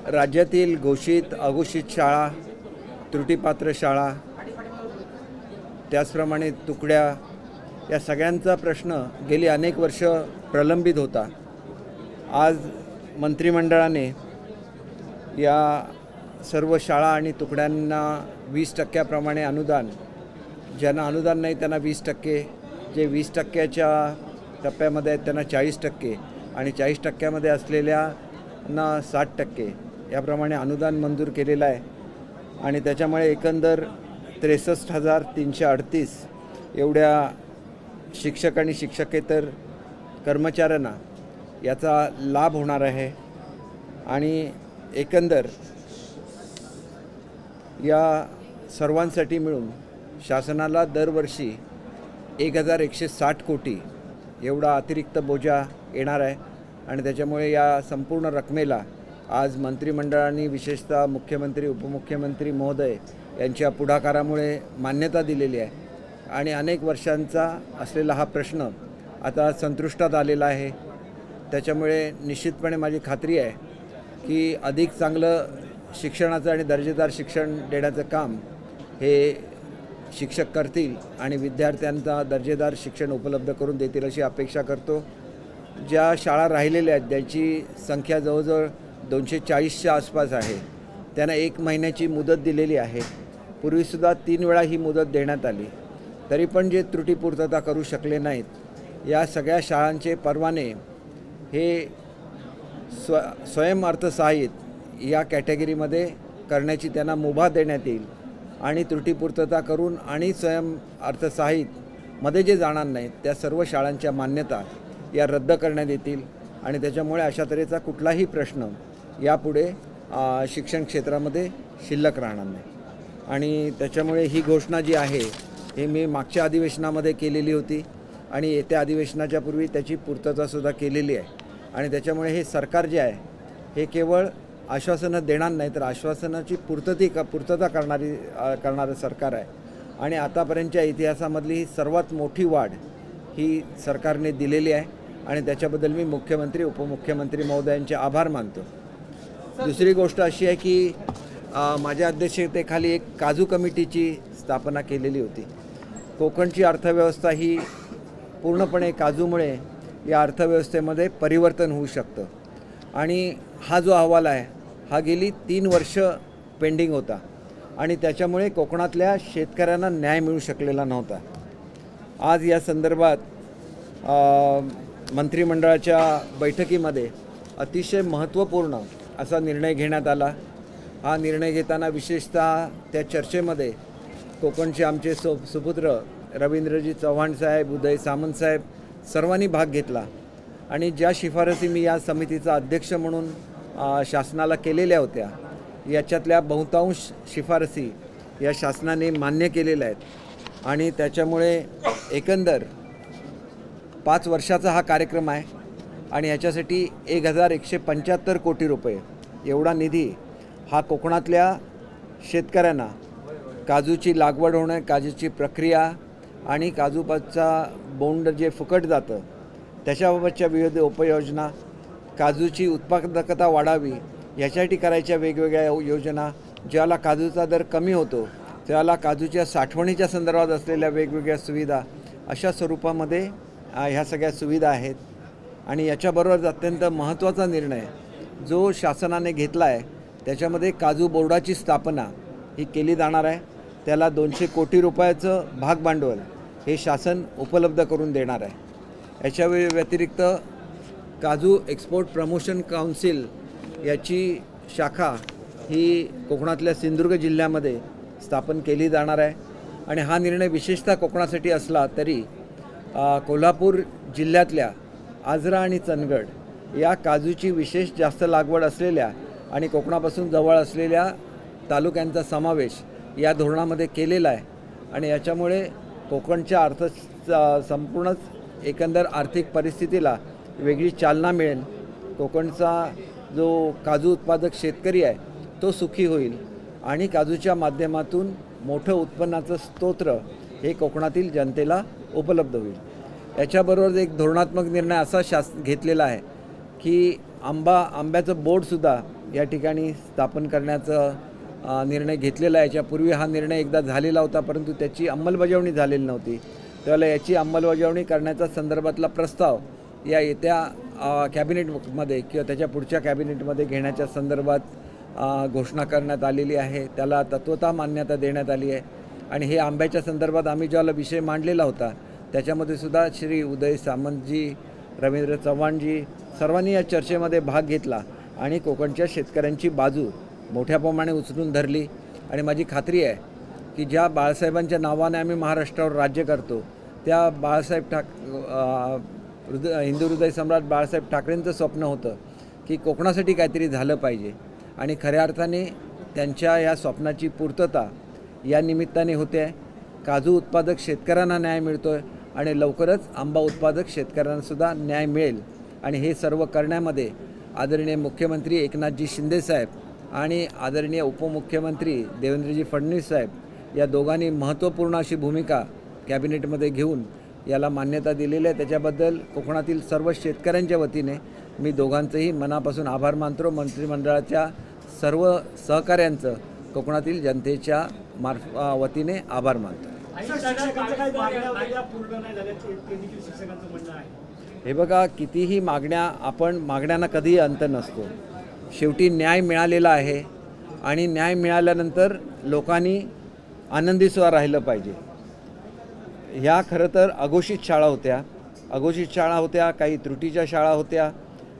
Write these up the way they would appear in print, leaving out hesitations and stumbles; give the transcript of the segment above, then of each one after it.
राज्यातील घोषित अघोषित शाळा, त्रुटीपात्र शाळा, त्याचप्रमाणे तुकड्या या सगळ्यांचा प्रश्न गेली अनेक वर्ष प्रलंबित होता। आज मंत्रिमंडळाने या सर्व शाळा आणि तुकड्यांना 20% अनुदान, ज्यांना अनुदान नाही त्यांना 20%, जे 20%च्या टप्प्यामध्ये आहेत त्यांना 40% आणि 40%मध्ये असलेल्यांना 60% याप्रमाणे अनुदान मंजूर केलेलं आहे। आणि त्याच्यामुळे एकंदर 63,338 एवढ्या शिक्षक आणि शिक्षकेतर कर्मचाऱ्यांना याचा लाभ होणार आहे। आणि एकंदर या सर्वांसाठी मिळून शासनाला दरवर्षी 1,160 कोटी एवढा अतिरिक्त बोजा येणार आहे। आणि त्याच्यामुळे या संपूर्ण रकमेला आज मंत्रिमंडळाने विशेषतः मुख्यमंत्री उपमुख्यमंत्री महोदय यांच्या पुढाकारामुळे मान्यता दिलेली आहे। आणि अनेक वर्षांचा असलेला हा प्रश्न आता संतृष्टात आलेला आहे। त्याच्यामुळे निश्चितपणे माझी खात्री आहे की अधिक चांगलं शिक्षणाचं आणि दर्जेदार शिक्षण देण्याचं काम हे शिक्षक करतील आणि विद्यार्थ्यांना दर्जेदार शिक्षण उपलब्ध करून देतील अशी अपेक्षा करतो। ज्या शाळा राहिलेल्या आहेत ज्याची संख्या जवळजवळ 240च्या आसपास आहे, त्यांना 1 महिन्याची मुदत दिलेली आहे। पूर्वीसुद्धा 3 वेळा ही मुदत देण्यात आली, तरी पण जे त्रुटीपूर्तता करू शकले नाहीत, या सगळ्या शाळांचे परवाने हे स्वयं अर्थसहाय्यित या कॅटेगरीमध्ये करण्याची त्यांना मुभा देण्यात येईल। आणि त्रुटीपूर्तता करून आणि स्वयं अर्थसहाय्यितमध्ये जे जाणार नाहीत त्या सर्व शाळांच्या मान्यता या रद्द करण्यात येतील। आणि त्याच्यामुळे अशा तऱ्हेचा कुठलाही प्रश्न यापुढे शिक्षण क्षेत्रामध्ये शिल्लक राहणार नाही। आणि त्याच्यामुळे ही घोषणा जी आहे हे मी मागच्या अधिवेशनामध्ये केलेली होती आणि येत्या अधिवेशनाच्या पूर्वी त्याची पूर्ततासुद्धा केलेली आहे। आणि त्याच्यामुळे हे सरकार जे आहे हे केवळ आश्वासनं देणार नाही तर आश्वासनाची पूर्तता करणारं सरकार आहे। आणि आतापर्यंतच्या इतिहासामधली ही सर्वात मोठी वाढ ही सरकारने दिलेली आहे आणि त्याच्याबद्दल मी मुख्यमंत्री उपमुख्यमंत्री महोदयांचे आभार मानतो। दुसरी गोष्ट अशी आहे की माझ्या अध्यक्षतेखाली एक काजू कमिटीची स्थापना केलेली होती। कोकणची अर्थव्यवस्था ही पूर्णपणे काजूमुळे या अर्थव्यवस्थेमध्ये परिवर्तन होऊ शकतं। आणि हा जो अहवाल आहे हा गेली 3 वर्ष पेंडिंग होता आणि त्याच्यामुळे कोकणातल्या शेतकऱ्यांना न्याय मिळू शकलेला नव्हता। आज या संदर्भात मंत्रिमंडळाच्या बैठकीमध्ये अतिशय महत्त्वपूर्ण असा निर्णय घेण्यात आला। हा निर्णय घेताना विशेषतः त्या चर्चेमध्ये कोकणचे आमचे सुपुत्र रवींद्रजी चव्हाण साहेब, उदय सामंत साहेब सर्वांनी भाग घेतला। आणि ज्या शिफारसी मी या समितीचा अध्यक्ष म्हणून शासनाला केलेल्या होत्या याच्यातल्या बहुतांश शिफारसी या शासनाने मान्य केलेल्या आहेत। आणि त्याच्यामुळे एकंदर 5 वर्षाचा हा कार्यक्रम आहे आणि ह्याच्यासाठी 1,175 कोटी रुपये एवढा निधी हा कोकणातल्या शेतकऱ्यांना काजूची लागवड होणं, काजूची प्रक्रिया आणि काजूपाचा बोंड जे फुकट जातं त्याच्याबाबतच्या विविध उपाययोजना, काजूची उत्पादकता वाढावी यासाठी करायच्या वेगवेगळ्या योजना, ज्याला काजूचा दर कमी होतो त्याला काजूच्या साठवणीच्या संदर्भात असलेल्या वेगवेगळ्या सुविधा, अशा स्वरूपामध्ये ह्या सगळ्या सुविधा आहेत। आणि याच्याबरोबरच अत्यंत महत्त्वाचा निर्णय जो शासनाने घेतला आहे त्याच्यामध्ये काजू बोर्डाची स्थापना ही केली जाणार आहे। त्याला 200 कोटी रुपयाचं भाग भांडवल हे शासन उपलब्ध करून देणार आहे। याच्या व्यतिरिक्त काजू एक्सपोर्ट प्रमोशन काउन्सिल याची शाखा ही कोकणातल्या सिंधुदुर्ग जिल्ह्यामध्ये स्थापन केली जाणार आहे। आणि हा निर्णय विशेषतः कोकणासाठी असला तरी कोल्हापूर जिल्ह्यातल्या आजरा आणि चंदगड या काजूची विशेष जास्त लागवड असलेल्या आणि कोकणापासून जवळ असलेल्या तालुक्यांचा समावेश या धोरणामध्ये केलेला आहे। आणि याच्यामुळे कोकणच्या संपूर्णच एकंदर आर्थिक परिस्थितीला वेगळी चालना मिळेल। कोकणचा जो काजू उत्पादक शेतकरी आहे तो सुखी होईल आणि काजूच्या माध्यमातून मोठं उत्पन्नाचं स्तोत्र हे कोकणातील जनतेला उपलब्ध होईल। याच्याबरोबर एक धोरणात्मक निर्णय असा घेतलेला आहे की आंब्याचं बोर्डसुद्धा या ठिकाणी स्थापन करण्याचं निर्णय घेतलेला आहे। याच्यापूर्वी हा निर्णय एकदा झालेला होता, परंतु त्याची अंमलबजावणी झालेली नव्हती। त्यावेळेला याची अंमलबजावणी करण्याचा संदर्भातला प्रस्ताव या येत्या कॅबिनेटमध्ये किंवा त्याच्या पुढच्या कॅबिनेटमध्ये घेण्याच्या संदर्भात घोषणा करण्यात आलेली आहे। त्याला तत्वतः मान्यता देण्यात आली आहे। आणि हे आंब्याच्या संदर्भात आम्ही ज्याला विषय मांडलेला होता त्याच्यामध्ये सुद्धा श्री उदय सामंतजी, रवींद्र चव्हाणजी सर्वांनी या चर्चेमध्ये भाग घेतला आणि कोकणच्या शेतकऱ्यांची बाजू मोठ्या प्रमाणे उचलून धरली। आणि माझी खात्री आहे की ज्या बाळासाहेबांच्या नावाने आम्ही महाराष्ट्रावर राज्य करतो त्या हिंदू हृदय सम्राट बाळासाहेब ठाकरेंचं स्वप्न होतं की कोकणासाठी काहीतरी झालं पाहिजे आणि खऱ्या अर्थाने त्यांच्या या स्वप्नाची पूर्तता या निमित्ताने होते आहे। काजू उत्पादक शेतकऱ्यांना न्याय मिळतो आहे आणि लवकरच आंबा उत्पादक शेतकऱ्यांनासुद्धा न्याय मिळेल। आणि हे सर्व करण्यामध्ये आदरणीय मुख्यमंत्री एकनाथजी शिंदेसाहेब आणि आदरणीय उपमुख्यमंत्री देवेंद्रजी फडणवीस साहेब या दोघांनी महत्त्वपूर्ण अशी भूमिका कॅबिनेटमध्ये घेऊन याला मान्यता दिलेली आहे। त्याच्याबद्दल कोकणातील सर्व शेतकऱ्यांच्या वतीने मी दोघांचंही मनापासून आभार मानतो। मंत्रिमंडळाच्या सर्व सहकाऱ्यांचं कोकणातील जनतेच्या वतीने आभार मानतो। हे बघा, कितीही मागण्यांना कधीही अंत नसतो। शेवटी न्याय मिळालेला आहे आणि न्याय मिळाल्यानंतर लोकांनी आनंदीसुद्धा राहिलं पाहिजे। ह्या खरं तर अघोषित शाळा होत्या, काही त्रुटीच्या शाळा होत्या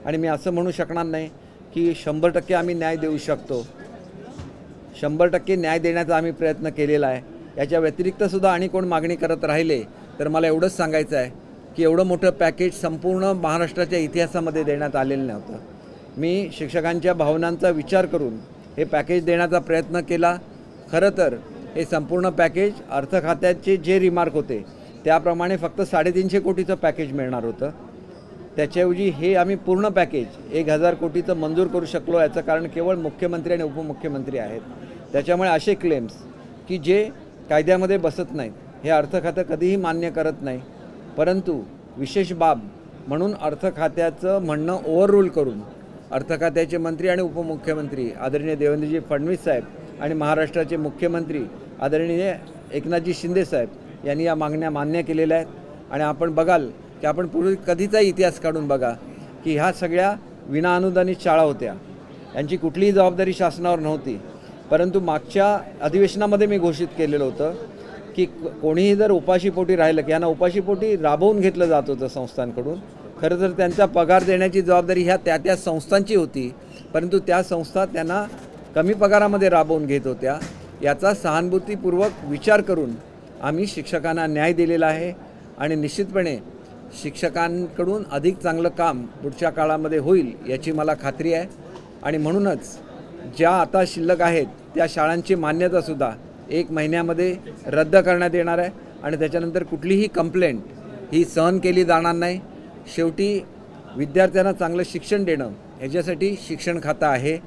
आणि मी असं म्हणू शकणार नाही की 100% आम्ही न्याय देऊ शकतो। 100% न्याय देण्याचा आम्ही प्रयत्न केलेला आहे। याच्या व्यतिरिक्तसुद्धा आणि कोण मागणी करत राहिले तर मला एवढंच सांगायचं आहे की एवढं मोठं पॅकेज संपूर्ण महाराष्ट्राच्या इतिहासामध्ये देण्यात आलेलं नव्हतं। मी शिक्षकांच्या भावनांचा विचार करून हे पॅकेज देण्याचा प्रयत्न केला। खरं तर हे संपूर्ण पॅकेज अर्थ खात्याचे जे रिमार्क होते त्याप्रमाणे फक्त 350 कोटीचं पॅकेज मिळणार होतं। त्याच्याऐवजी हे आम्ही पूर्ण पॅकेज 1000 कोटीचं मंजूर करू शकलो। याचं कारण केवळ मुख्यमंत्री आणि उपमुख्यमंत्री आहेत। त्याच्यामुळे असे क्लेम्स की जे कायद्यामध्ये बसत नाहीत हे अर्थ खातं कधीही मान्य करत नाही, परंतु विशेष बाब म्हणून अर्थ खात्याचं म्हणणं ओव्हररूल करून अर्थ खात्याचे मंत्री आणि उपमुख्यमंत्री आदरणीय देवेंद्रजी फडणवीस साहेब आणि महाराष्ट्राचे मुख्यमंत्री आदरणीय एकनाथजी शिंदे साहेब यांनी या मागण्या मान्य केलेल्या आहेत। आणि आपण बघाल की आपण पूर्वी कधीचा इतिहास काढून बघा की ह्या सगळ्या विनाअनुदानित शाळा होत्या, यांची कुठलीही जबाबदारी शासनावर नव्हती। परंतु मागच्या अधिवेशनामध्ये मी घोषित केलेलं होतं की कोणीही जर उपाशीपोटी राहिलं की यांना उपाशीपोटी राबवून घेतलं जात होतं संस्थांकडून। खरं तर त्यांचा पगार देण्याची जबाबदारी ह्या त्या संस्थांची होती, परंतु त्या संस्था त्यांना कमी पगारामध्ये राबवून घेत होत्या। याचा सहानुभूतीपूर्वक विचार करून आम्ही शिक्षकांना न्याय दिलेला आहे आणि निश्चितपणे शिक्षकांकडून अधिक चांगलं काम पुढच्या काळामध्ये होईल याची मला खात्री आहे। आणि म्हणूनच ज्या आता शिल्लक आहेत त्या शाळांची मान्यतासुद्धा 1 महिन्यामध्ये रद्द करण्यात येणार आहे आणि त्याच्यानंतर कुठलीही कंप्लेंट ही सहन केली जाणार नाही। शेवटी विद्यार्थ्यांना चांगलं शिक्षण देणं ह्याच्यासाठी शिक्षण खातं आहे,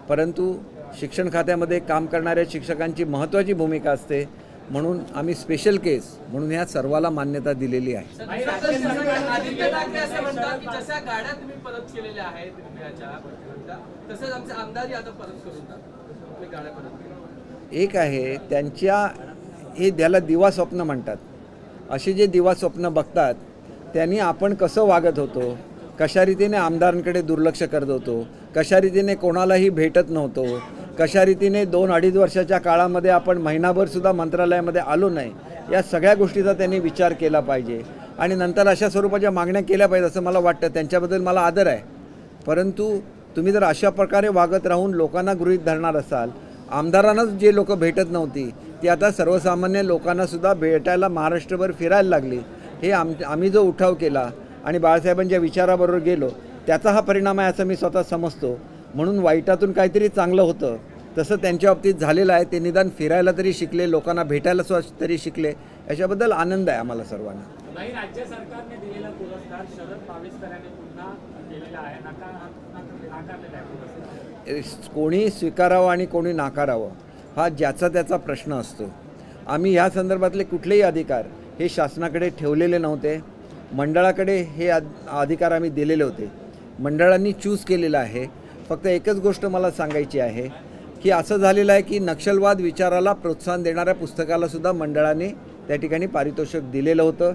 परंतु शिक्षण खात्यामध्ये काम करणाऱ्या शिक्षकांची महत्त्वाची भूमिका असते। म्हणून आम्ही स्पेशल केस म्हणून ह्या सर्वाला मान्यता दिलेली आहे। एक आहे त्यांच्या हे त्याला दिवा स्वप्न म्हणतात। असे जे दिवा स्वप्न बघतात त्यांनी आपण कसं वागत होतो, कशा रीतीने आमदारांकडे दुर्लक्ष करत होतो, कशा रीतीने कोणालाही भेटत नव्हतो, कशा रीतीने 2-2.5 वर्षाच्या काळामध्ये आपण महिनाभरसुद्धा मंत्रालयामध्ये आलो नाही, या सगळ्या गोष्टीचा त्यांनी विचार केला पाहिजे आणि नंतर अशा स्वरूपाच्या मागण्या केल्या पाहिजेत असं मला वाटतं। त्यांच्याबद्दल मला आदर आहे, परंतु तुम्ही जर अशा प्रकारे वागत राहून लोकांना गृहीत धरणार असाल, आमदारांनाच जे लोक भेटत नव्हती ती आता सर्वसामान्य लोकांनासुद्धा भेटायला महाराष्ट्रभर फिरायला लागली। हे आम्ही जो उठाव केला आणि बाळासाहेबांच्या विचाराबरोबर गेलो त्याचा हा परिणाम आहे असं मी स्वतः समजतो। म्हणून वाईटातून काहीतरी चांगलं होतं तसं त्यांच्या बाबतीत झालेलं आहे। ते निदान फिरायला तरी शिकले, लोकांना भेटायला तरी शिकले, याच्याबद्दल आनंद आहे आम्हाला सर्वांना। राज्य सरकारने दिलेला पुरस्कार शरद पाविस्करांनी पुन्हा दिलेला आहे, नाकारलेला आहे। कोणी स्वीकारावं आणि कोणी नाकारावं हा ज्याचा त्याचा प्रश्न असतो। आम्ही ह्या संदर्भातले कुठलेही अधिकार हे शासनाकडे ठेवलेले नव्हते, मंडळाकडे हे अधिकार आम्ही दिलेले होते। मंडळांनी चूज केलेलं आहे. फक्त एकच गोष्ट मला सांगायची आहे की असं झालेलं आहे की नक्षलवाद विचाराला प्रोत्साहन देणाऱ्या पुस्तकालासुद्धा मंडळाने त्या ठिकाणी पारितोषिक दिलेलं होतं.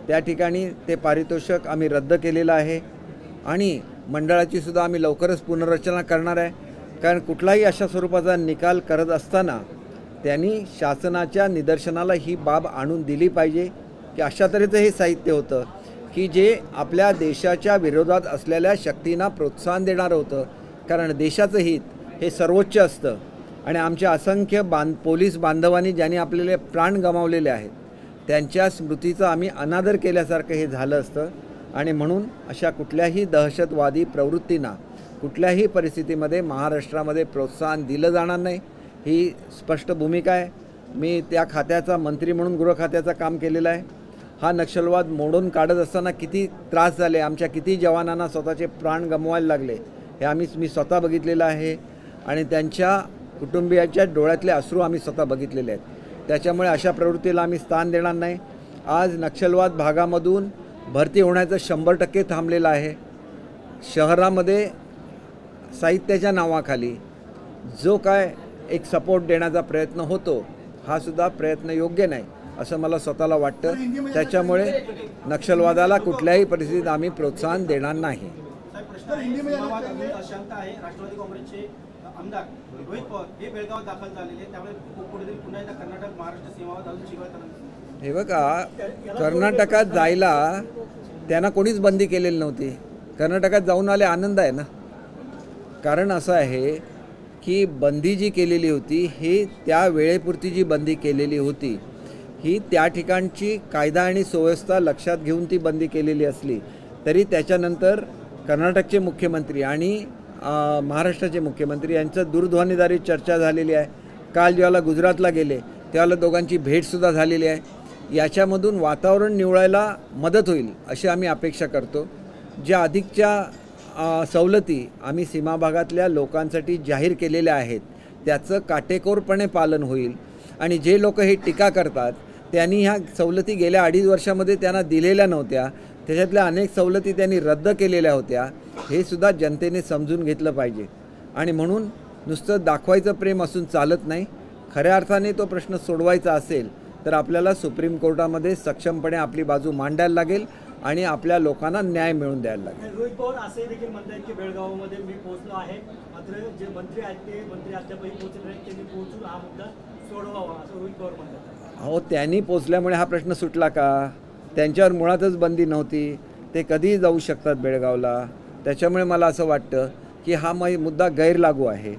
त्या ठिकाणी ते पारितोषिक आम्ही रद्द केलेलं आहे आणि मंडळाचीसुद्धा आम्ही लवकरच पुनर्रचना करणार आहे. कारण कुठलाही अशा स्वरूपाचा निकाल करत असताना त्यांनी शासनाच्या निदर्शनाला ही बाब आणून दिली पाहिजे की अशा तऱ्हेचं हे साहित्य होतं की जे आपल्या देशाच्या विरोधात असलेल्या शक्तींना प्रोत्साहन देणारं होतं. कारण देशाचं हित हे सर्वोच्च असतं आणि आमच्या असंख्य पोलीस बांधवांनी ज्यांनी आपल्याला प्राण गमावलेले आहेत त्यांच्या स्मृतीचा आम्ही अनादर केल्यासारखं हे झालं असतं. आणि म्हणून अशा कुठल्याही दहशतवादी प्रवृत्तींना कुठल्याही परिस्थितीमध्ये महाराष्ट्रामध्ये प्रोत्साहन दिलं जाणार नाही, ही स्पष्ट भूमिका आहे. मी त्या खात्याचा मंत्री म्हणून गृह खात्याचं काम केलेलं आहे. हा नक्षलवाद मोडून काढत असताना किती त्रास झाले, आमच्या किती जवानांना स्वतःचे प्राण गमवायला लागले हे मी स्वतः बघितलेलं आहे आणि त्यांच्या कुटुंबियाच्या डोळ्यातले अश्रू आम्ही स्वतः बघितलेले आहेत. त्याच्यामुळे अशा प्रवृत्तीला आम्ही स्थान देणार नाही. आज नक्षलवाद भागामधून भरती होण्याचं 100% थांबलेलं आहे. शहरामध्ये साहित्याच्या नावाखाली जो काय एक सपोर्ट देण्याचा प्रयत्न होतो हा सुद्धा प्रयत्न योग्य नाही असं मला स्वतःला वाटतं. त्याच्यामुळे नक्षलवादाला कुठल्याही परिस्थितीत आम्ही प्रोत्साहन देणार नाही. अशांत आहे. राष्ट्रवादी काँग्रेसचे आमदार रोहित पवार हे बेळगावात दाखल झालेले, त्यामुळे कुठेतरी पुन्हा एकदा कर्नाटक महाराष्ट्र सीमावर जाऊन शिवाय करणार. हे बघा, कर्नाटकात जायला त्यांना कोणीच बंदी केलेली नव्हती. कर्नाटकात जाऊन आले, आनंद आहे ना. कारण असं आहे की बंदी जी केलेली होती ही त्या वेळेपुरती जी बंदी केलेली होती ही त्या ठिकाणची कायदा आणि सुव्यवस्था लक्षात घेऊन ती बंदी केलेली असली तरी त्याच्यानंतर कर्नाटकचे मुख्यमंत्री आणि महाराष्ट्राचे मुख्यमंत्री यांचं दूरध्वनीद्वारे चर्चा झालेली आहे. काल जेव्हा गुजरातला गेले त्यावेळेला दोघांची भेटसुद्धा झालेली आहे. याच्यामधून वातावरण निवळायला मदत होईल अशी आम्ही अपेक्षा करतो. ज्या अधिकच्या सवलती आम्ही सीमा भागातल्या लोकांसाठी जाहीर केलेल्या आहेत त्याचं काटेकोरपणे पालन होईल आणि जे लोक हे टीका करतात त्यांनी ह्या सवलती गेल्या 2.5 वर्षामध्ये त्यांना दिलेल्या नव्हत्या, त्याच्यातल्या अनेक सवलती त्यांनी रद्द केलेल्या होत्या, हे सुद्धा जनतेने समजून घेतलं पाहिजे. आणि म्हणून नुसतं दाखवायचं प्रेम असून चालत नाही. खऱ्या अर्थाने तो प्रश्न सोडवायचा असेल तर आपल्याला सुप्रीम कोर्टामध्ये सक्षमपणे आपली बाजू मांडायला लागेल आणि आपल्या लोकांना न्याय मिळवून द्यायला लागेल. रोहित पवार असे देखील म्हणतात की बेळगावमध्ये मी पोहोचलो आहे, मात्र जे मंत्री आहेत ते मंत्री अद्यापही पोहोचले नाहीत, त्यांनी पोहोचून हा मुद्दा सोडवावा असं रोहित पवार म्हणतात. अहो, त्यांनी पोचल्यामुळे हा प्रश्न सुटला का? त्यांच्यावर मुळातच बंदी नव्हती, ते कधीही जाऊ शकतात बेळगावला. त्याच्यामुळे मला असं वाटतं की हा मुद्दा गैरलागू आहे.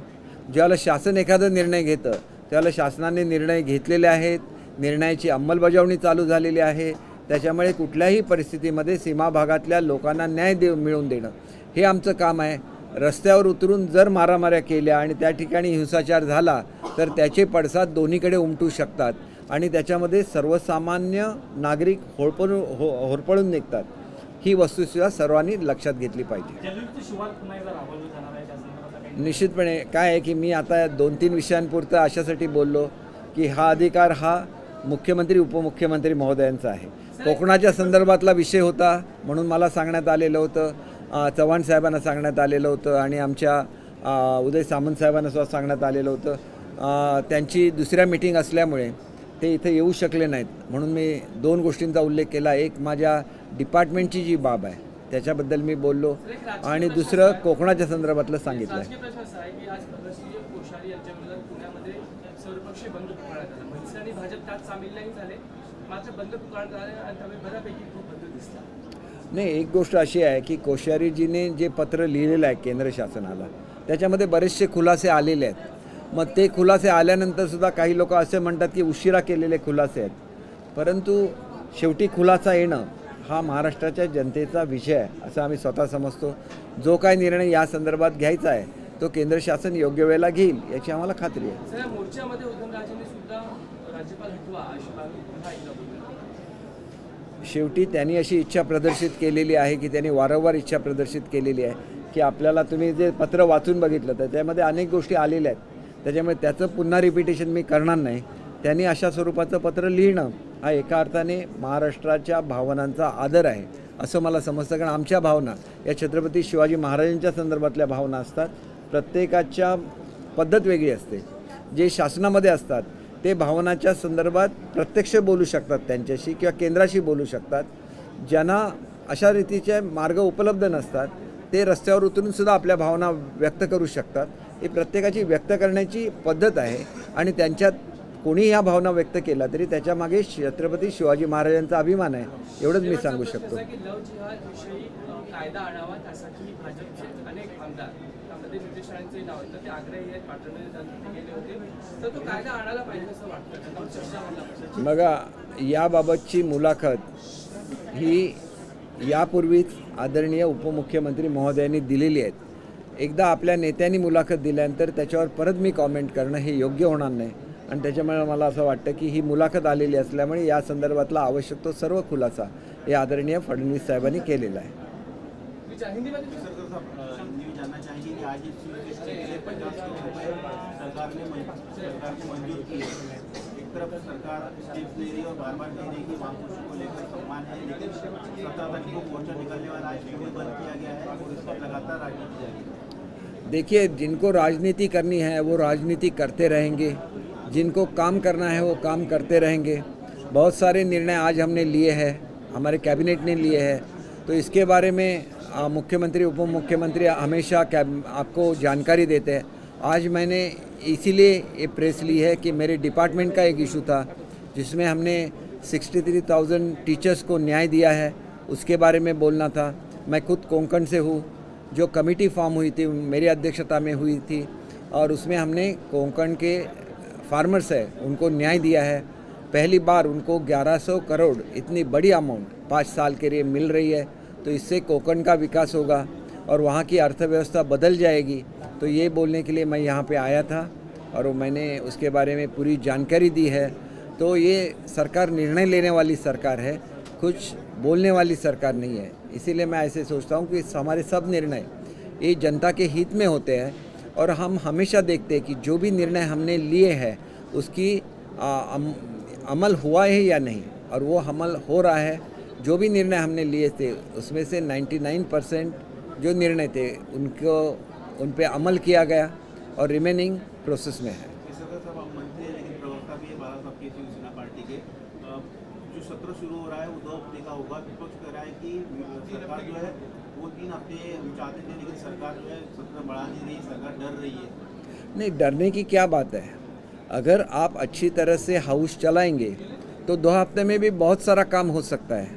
ज्यावेळेला शासन एखादा निर्णय घेतं त्यावेळेला शासनाने निर्णय घेतलेले आहेत, निर्णयाची अंमलबजावणी चालू झालेली आहे. त्याच्यामुळे कुठल्याही परिस्थितीमध्ये सीमा भागातल्या लोकांना न्याय मिळवून देणं हे आमचं काम आहे. रस्त्यावर उतरून जर मारामाऱ्या केल्या आणि त्या ठिकाणी हिंसाचार झाला तर त्याचे पडसाद दोन्हीकडे उमटू शकतात आणि त्याच्यामध्ये सर्वसामान्य नागरिक होरपळून निघतात. ही वस्तुस्थिती सर्वांनी लक्षात घेतली पाहिजे. निश्चितपणे काय आहे की मी आता 2-3 विषयांपुरतं अशासाठी बोललो की हा अधिकार हा मुख्यमंत्री उपमुख्यमंत्री महोदयांचा आहे. कोकणाच्या संदर्भातला विषय होता म्हणून मला सांगण्यात आलेलं होतं, चव्हाण साहेबांना सांगण्यात आलेलं होतं आणि आमच्या उदय सामंत साहेबांना सुद्धा सांगण्यात आलेलं होतं. त्यांची दुसऱ्या मीटिंग असल्यामुळे ते इथे येऊ शकले नाहीत म्हणून मी 2 गोष्टींचा उल्लेख केला. एक माझ्या डिपार्टमेंटची जी बाब आहे त्याच्याबद्दल मी बोललो आणि दुसरं कोकणाच्या संदर्भातलं सांगितलं आहे. नाही, एक गोष्ट अशी आहे की कोश्यारीजीने जे पत्र लिहिलेलं आहे केंद्र शासनाला त्याच्यामध्ये बरेचसे खुलासे आलेले आहेत. मग ते खुलासे आल्यानंतरसुद्धा काही लोक असे म्हणतात की उशिरा केलेले खुलासे आहेत, परंतु शेवटी खुलासा येणं हा महाराष्ट्राच्या जनतेचा विषय आहे असं आम्ही स्वतः समजतो. जो काय निर्णय या संदर्भात घ्यायचा आहे तो केंद्र शासन योग्य वेळेला घेईल याची आम्हाला खात्री आहे. शेवटी त्यांनी अशी इच्छा प्रदर्शित केलेली आहे की त्यांनी वारंवार इच्छा प्रदर्शित केलेली आहे की आपल्याला तुम्ही जे पत्र वाचून बघितलं तर त्यामध्ये अनेक गोष्टी आलेल्या आहेत, त्याच्यामुळे त्याचं पुन्हा रिपिटेशन मी करणार नाही. त्यांनी अशा स्वरूपाचं पत्र लिहिणं हा एका अर्थाने महाराष्ट्राच्या भावनांचा आदर आहे असं मला समजतं. कारण आमच्या भावना या छत्रपती शिवाजी महाराजांच्या संदर्भातल्या भावना असतात. प्रत्येकाच्या पद्धत वेगळी असते. जे शासनामध्ये असतात ते भावनाच्या संदर्भात प्रत्यक्ष बोलू शकतात त्यांच्याशी किंवा केंद्राशी बोलू शकतात. ज्यांना अशा रीतीचे मार्ग उपलब्ध नसतात ते रस्त्यावर उतरून सुद्धा आपल्या भावना व्यक्त करू शकतात. ही प्रत्येकाची व्यक्त करण्याची पद्धत आहे आणि त्यांच्यात कोणी ह्या भावना व्यक्त केला तरी त्याच्यामागे छत्रपती शिवाजी महाराजांचा अभिमान आहे एवढंच मी सांगू शकतो. लव जिहाद विषयी कायदा आणावा त्यासाठी भाजपचे अनेक आमदार त्यामध्ये नितेश राणेंचे नाव आहे तर ते आग्रही आहेत पाठवण्यात गेले होते तर तो कायदा आणायला पाहिजे असं वाटतं त्यावर चर्चा व्हायला पाहिजे. बघा याबाबतची मुलाखत ही यापूर्वीच आदरणीय उपमुख्यमंत्री महोदयांनी दिलेली आहेत. एकदा आपल्या नेत्यांनी मुलाखत दिल्यानंतर त्याच्यावर परत मी कॉमेंट करणं हे योग्य होणार नाही आणि त्याच्यामुळे मला असं वाटतं की ही मुलाखत आलेली असल्यामुळे या संदर्भातला आवश्यक तो सर्व खुलासा हे आदरणीय फडणवीस साहेबांनी केलेला आहे. जानना चाहेंगे कि आज इस 50 करोड़ रुपए सरकार ने मंजूर किए. एक तरफ सरकार स्टेप्स ले रही है और बार बार कह रही है कि वामकुशी को लेकर सम्मान है, लेकिन 17 तारीख को मोर्चा निकलने वाला आज भी बंद किया गया है और इस पर लगातार राजनीति जारी है. देखिए जिनको राजनीति करनी है वो राजनीति करते रहेंगे, जिनको काम करना है वो काम करते रहेंगे. बहुत सारे निर्णय आज हमने लिए हैं, हमारे कैबिनेट ने लिए हैं, तो इसके बारे में मुख्यमंत्री उप मुख्यमंत्री हमेशा आपको जानकारी देते हैं. आज मैंने इसीलिए ये प्रेस ली है कि मेरे डिपार्टमेंट का एक इशू था जिसमें हमने 63,000 टीचर्स को न्याय दिया है, उसके बारे में बोलना था. मैं खुद कोंकण से हूँ. जो कमेटी फॉर्म हुई थी मेरी अध्यक्षता में हुई थी और उसमें हमने कोंकण के फार्मर्स है उनको न्याय दिया है. पहली बार उनको 1100 करोड़ इतनी बड़ी अमाउंट 5 साल के लिए मिल रही है. तो इससे कोंकण का विकास होगा और वहाँ की अर्थव्यवस्था बदल जाएगी. तो ये बोलने के लिए मैं यहाँ पे आया था और मैंने उसके बारे में पूरी जानकारी दी है. तो ये सरकार निर्णय लेने वाली सरकार है, कुछ बोलने वाली सरकार नहीं है. इसीलिए मैं ऐसे सोचता हूँ कि हमारे सब निर्णय ये जनता के हित में होते हैं और हम हमेशा देखते हैं कि जो भी निर्णय हमने लिए हैं उसकी अमल हुआ है या नहीं, और वो अमल हो रहा है. जो भी निर्णय हमने लिए थे उसमें से 99% जो निर्णय थे उन पे अमल किया गया और रिमेनिंग प्रोसेस में है. मंत्री है लेकिन प्रवक्ता भी है बाला साहब की शिवसेना पार्टी के. जो सत्र शुरू हो रहा है वो 2 हफ्ते का होगा. विपक्ष कह रहा है कि सरकार जो है वो 3 हफ्ते चाहते थे लेकिन सरकार जो है सत्र बढ़ा नहीं रही, सरकार डर रही है. नहीं, डरने की क्या बात है. अगर आप अच्छी तरह से हाउस चलाएंगे तो 2 हफ्ते में भी बहुत सारा काम हो सकता है.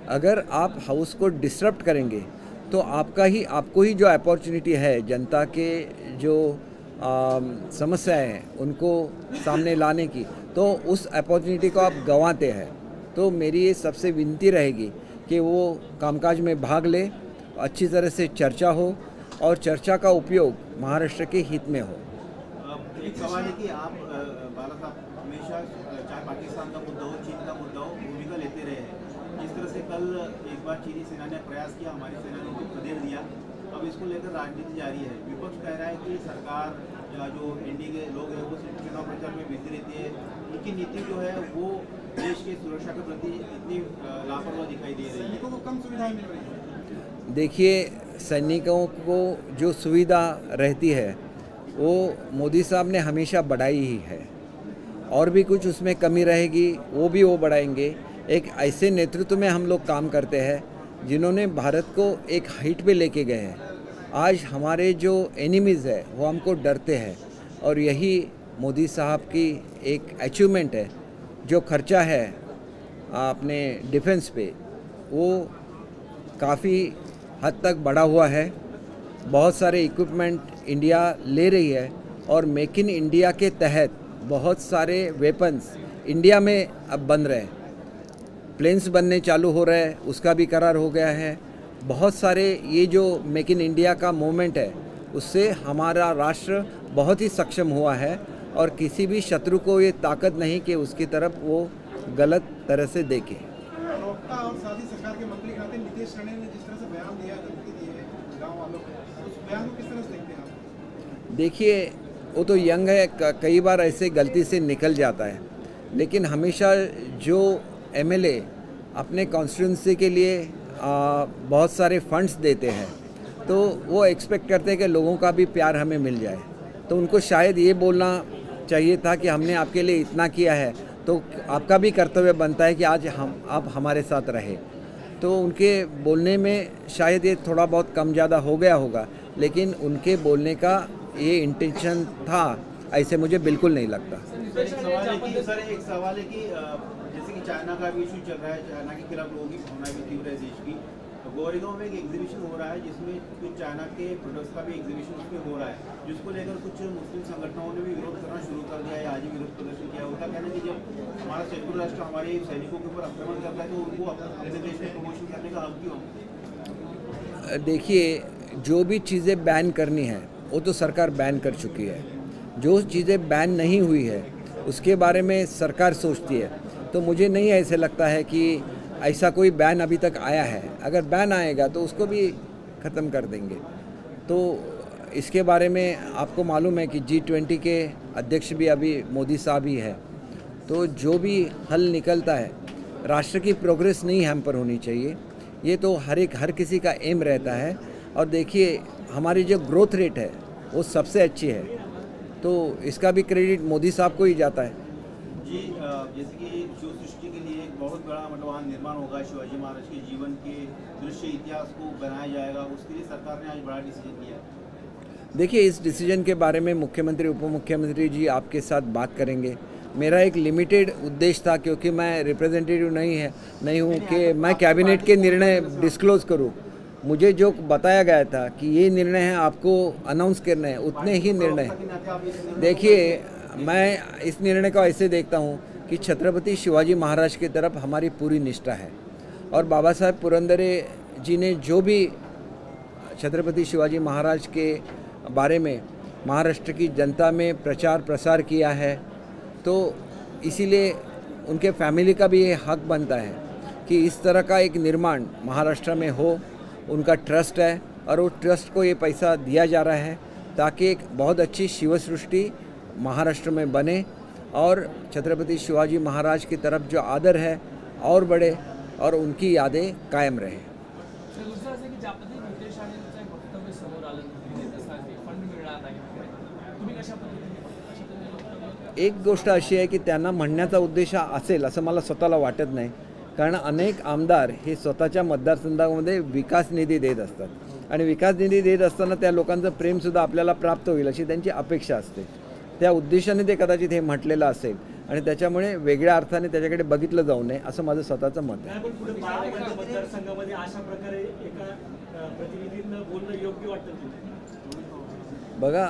अगर आप हाउस को डिस्टर्ब करेंगे तो आपको ही जो अपॉर्चुनिटी है जनता के जो समस्याएं हैं उनको सामने लाने की, तो उस अपॉर्चुनिटी को आप गंवाते हैं. तो मेरी ये सबसे विनती रहेगी कि वो कामकाज में भाग ले, अच्छी तरह से चर्चा हो और चर्चा का उपयोग महाराष्ट्र के हित में हो. एक सवाल है कि आप बाला साहब हमेशा चाहे पाकिस्तान का मुद्दा हो, चीन का मुद्दा हो, भूमिका लेते रहे हैं. जिस तरह से कल एक बार चीनी सेना ने प्रयास किया, हमारी सेना ने उनको खदेड़ दिया. अब इसको लेकर राजनीति जारी है. विपक्ष कह रहा है कि सरकार या जो एनडीए के लोग हैं वो सिर्फ चुनाव प्रचार में बिजी रहती है, उनकी नीति जो है वो देश की सुरक्षा के प्रति इतनी लापरवाह दिखाई दे रही है. सैनिकों को कम सुविधाएं मिल रही है. देखिए, सैनिकों को जो सुविधा रहती है वो मोदी साहब ने हमेशा बढ़ाई ही है, और भी कुछ उसमें कमी रहेगी वो भी वो बढ़ाएंगे. एक ऐसे नेतृत्व में हम लोग काम करते हैं जिन्होंने भारत को एक हाइट पे लेके गए हैं. आज हमारे जो एनिमीज़ है वो हमको डरते हैं और यही मोदी साहब की एक अचीवमेंट है. जो खर्चा है अपने डिफेंस पे वो काफ़ी हद तक बढ़ा हुआ है. बहुत सारे इक्विपमेंट इंडिया ले रही है और मेक इन इंडिया के तहत बहुत सारे वेपन्स इंडिया में अब बन रहे हैं. प्लेन्स बनने चालू हो रहे हैं, उसका भी करार हो गया है. बहुत सारे ये जो मेक इन इंडिया का मूवमेंट है उससे हमारा राष्ट्र बहुत ही सक्षम हुआ है और किसी भी शत्रु को ये ताकत नहीं कि उसकी तरफ वो गलत तरह से देखे. प्रवक्ता और साथ ही सरकार के मंत्री कहते हैं नितेश राणे ने जिस तरह से बयान दिया है गाँव वालों को, उस बयान को किस तरह से देखते हैं आप? देखिए, वो तो यंग है, कई बार ऐसे गलती से निकल जाता है. लेकिन हमेशा जो एमएलए अपने कॉन्स्टिट्यूंसी के लिए बहुत सारे फंड्स देते हैं तो वो एक्सपेक्ट करते हैं कि लोगों का भी प्यार हमें मिल जाए, तो उनको शायद ये बोलना चाहिए था कि हमने आपके लिए इतना किया है तो आपका भी कर्तव्य बनता है कि आज आप हमारे साथ रहे। तो उनके बोलने में शायद ये थोड़ा बहुत कम ज़्यादा हो गया होगा, लेकिन उनके बोलने का ये इंटेंशन था ऐसे मुझे बिल्कुल नहीं लगता। एक सवाल है कि जैसे कि चाइना का भी इशू चल रहा है, चाइना के खिलाफ लोगों की भावना भी तीव्र है देश की। गोरेगांव में एक एग्जीबिशन हो रहा है जिसमें कुछ चाइना के प्रोडक्ट्स का भी एग्जीबिशन उसमें हो रहा है, जिसको लेकर कुछ मुस्लिम संगठनों ने भी विरोध करना शुरू कर दिया है। आज ही विरोध प्रदर्शन किया। उनका कहना है कि जब हमारा शत्रु राष्ट्र हमारे सैनिकों के ऊपर आक्रमण करता है तो उनको अपने देश में प्रमोशन करने का हक क्यों? देखिए, जो भी चीज़ें बैन करनी है वो तो सरकार बैन कर चुकी है। जो चीज़ें बैन नहीं हुई है उसके बारे में सरकार सोचती है। तो मुझे नहीं ऐसे लगता है कि ऐसा कोई बैन अभी तक आया है। अगर बैन आएगा तो उसको भी ख़त्म कर देंगे। तो इसके बारे में आपको मालूम है कि G20 के अध्यक्ष भी अभी मोदी साहब ही है। तो जो भी हल निकलता है, राष्ट्र की प्रोग्रेस नहीं हैम्पर होनी चाहिए, ये तो हर किसी का एम रहता है। और देखिए, हमारी जो ग्रोथ रेट है वो सबसे अच्छी है, तो इसका भी क्रेडिट मोदी साहब को ही जाता है। जी, जैसे कि शिव सृष्टि के लिए एक बहुत बड़ा मतलब वहाँ निर्माण होगा, शिवाजी महाराज के जीवन के दृश्य इतिहास को बनाया जाएगा, उसके लिए सरकार ने आज बड़ा डिसीजन लिया है। देखिए, इस डिसीजन के बारे में मुख्यमंत्री उप मुख्यमंत्री जी आपके साथ बात करेंगे। मेरा एक लिमिटेड उद्देश्य था, क्योंकि मैं रिप्रेजेंटेटिव नहीं हूँ कि मैं कैबिनेट के निर्णय डिस्क्लोज करूँ। मुझे जो बताया गया था कि ये निर्णय है आपको अनाउंस करना है, उतने ही निर्णय। देखिए, मैं इस निर्णय को ऐसे देखता हूँ कि छत्रपति शिवाजी महाराज की तरफ हमारी पूरी निष्ठा है, और बाबा साहेब पुरंदरे जी ने जो भी छत्रपति शिवाजी महाराज के बारे में महाराष्ट्र की जनता में प्रचार प्रसार किया है, तो इसीलिए उनके फैमिली का भी ये हक बनता है कि इस तरह का एक निर्माण महाराष्ट्र में हो। उनका ट्रस्ट है और वो ट्रस्ट को ये पैसा दिया जा रहा है ताकि एक बहुत अच्छी शिव सृष्टि महाराष्ट्र में बने और छत्रपति शिवाजी महाराज की तरफ जो आदर है और बढ़े और उनकी यादें कायम रहे। दुसरं असं की ज्या पद्धतीने नितेश राणेंचं एक वक्तव्य समोर आलं की फंड मिळणार नाही, तुम्ही कशा पद्धतीने एक गोष्ट अशी आहे की त्यांना म्हणण्याचा उद्देश असेल असं मला स्वतःला वाटत नाही, कारण अनेक आमदार हे स्वतःच्या मतदारसंघामध्ये विकास निधी देत असतात आणि विकास निधी देत असताना त्या लोकांचं प्रेमसुद्धा आपल्याला प्राप्त होईल अशी त्यांची अपेक्षा असते। त्या उद्देशाने ते कदाचित हे म्हटलेलं असेल आणि त्याच्यामुळे वेगळ्या अर्थाने त्याच्याकडे बघितलं जाऊ नये असं माझं स्वतःचं मत आहे। पण पुढे मतदारसंघामध्ये अशा प्रकारे एका प्रतिनिधींना बोलणं योग्य वाटतं? बघा,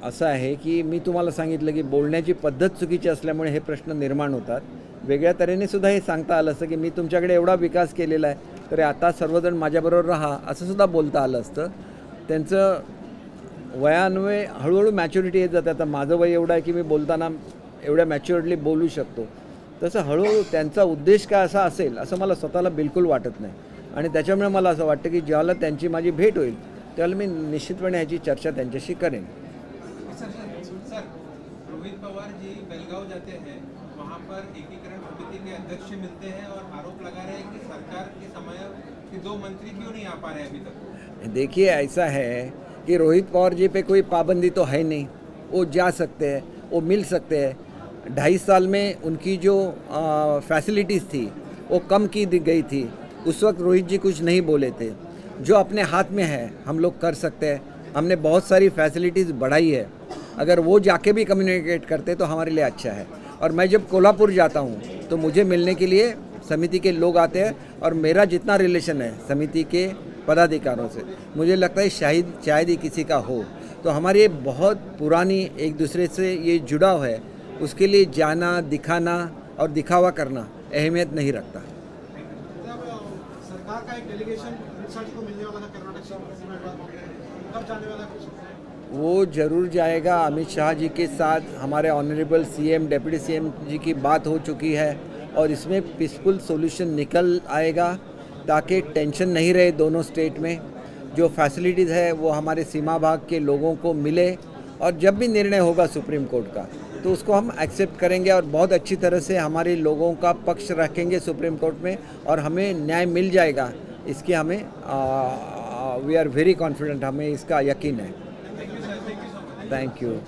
असं आहे की मी तुम्हाला सांगितलं की बोलण्याची पद्धत चुकीची असल्यामुळे हे प्रश्न निर्माण होतात। वेगळ्या तऱ्हेने सुद्धा हे सांगता आलं असतं की मी तुमच्याकडे एवढा विकास केलेला आहे तरी आता सर्वजण माझ्याबरोबर राहा असं सुद्धा बोलता आलं असतं। त्यांचं वयान्वये हळूहळू मॅच्युरिटी येत जाते। आता माझं वय एवढं आहे की मी बोलताना एवढ्या मॅच्युअर्डली बोलू शकतो, तसं हळूहळू त्यांचा उद्देश काय असा असेल असं मला स्वतःला बिलकुल वाटत नाही आणि त्याच्यामुळे मला असं वाटतं की ज्यावेळेला त्यांची माझी भेट होईल त्यावेळेला मी निश्चितपणे ह्याची चर्चा त्यांच्याशी करेन। सर, रोहित पवार जी बेलगांव जाते हैं, वहाँ पर एकीकरण समिति के अध्यक्ष मिलते हैं और आरोप लगा रहे हैं कि सरकार के समय के 2 मंत्री क्यों नहीं आ पा रहे अभी तक। देखिए, ऐसा है कि रोहित पवार जी पे कोई पाबंदी तो है नहीं, वो जा सकते हैं, वो मिल सकते हैं। 2.5 साल में उनकी जो फैसिलिटीज़ थी वो कम की गई थी। उस वक्त रोहित जी कुछ नहीं बोले थे। जो अपने हाथ में है हम लोग कर सकते हैं। हमने बहुत सारी फैसिलिटीज़ बढ़ाई है, अगर वो जाके भी कम्युनिकेट करते तो हमारे लिए अच्छा है। और मैं जब कोल्हापुर जाता हूँ तो मुझे मिलने के लिए समिति के लोग आते हैं और मेरा जितना रिलेशन है समिति के पदाधिकारों से, मुझे लगता है शायद ही किसी का हो। तो हमारी ये बहुत पुरानी एक दूसरे से ये जुड़ाव है, उसके लिए जाना, दिखाना और दिखावा करना अहमियत नहीं रखता। सरकार का एक डेलीगेशन को मिलने वाला था कर्नाटक से, कब जाने वाला है? वो ज़रूर जाएगा। अमित शाह जी के साथ हमारे ऑनरेबल सीएम, डिप्टी सीएम जी की बात हो चुकी है और इसमें पीसफुल सॉल्यूशन निकल आएगा ताकि टेंशन नहीं रहे दोनों स्टेट में। जो फैसिलिटीज़ है वो हमारे सीमा भाग के लोगों को मिले और जब भी निर्णय होगा सुप्रीम कोर्ट का तो उसको हम एक्सेप्ट करेंगे और बहुत अच्छी तरह से हमारे लोगों का पक्ष रखेंगे सुप्रीम कोर्ट में और हमें न्याय मिल जाएगा, इसकी हमें वी आर वेरी कॉन्फिडेंट, हमें इसका यकीन है। Thank you.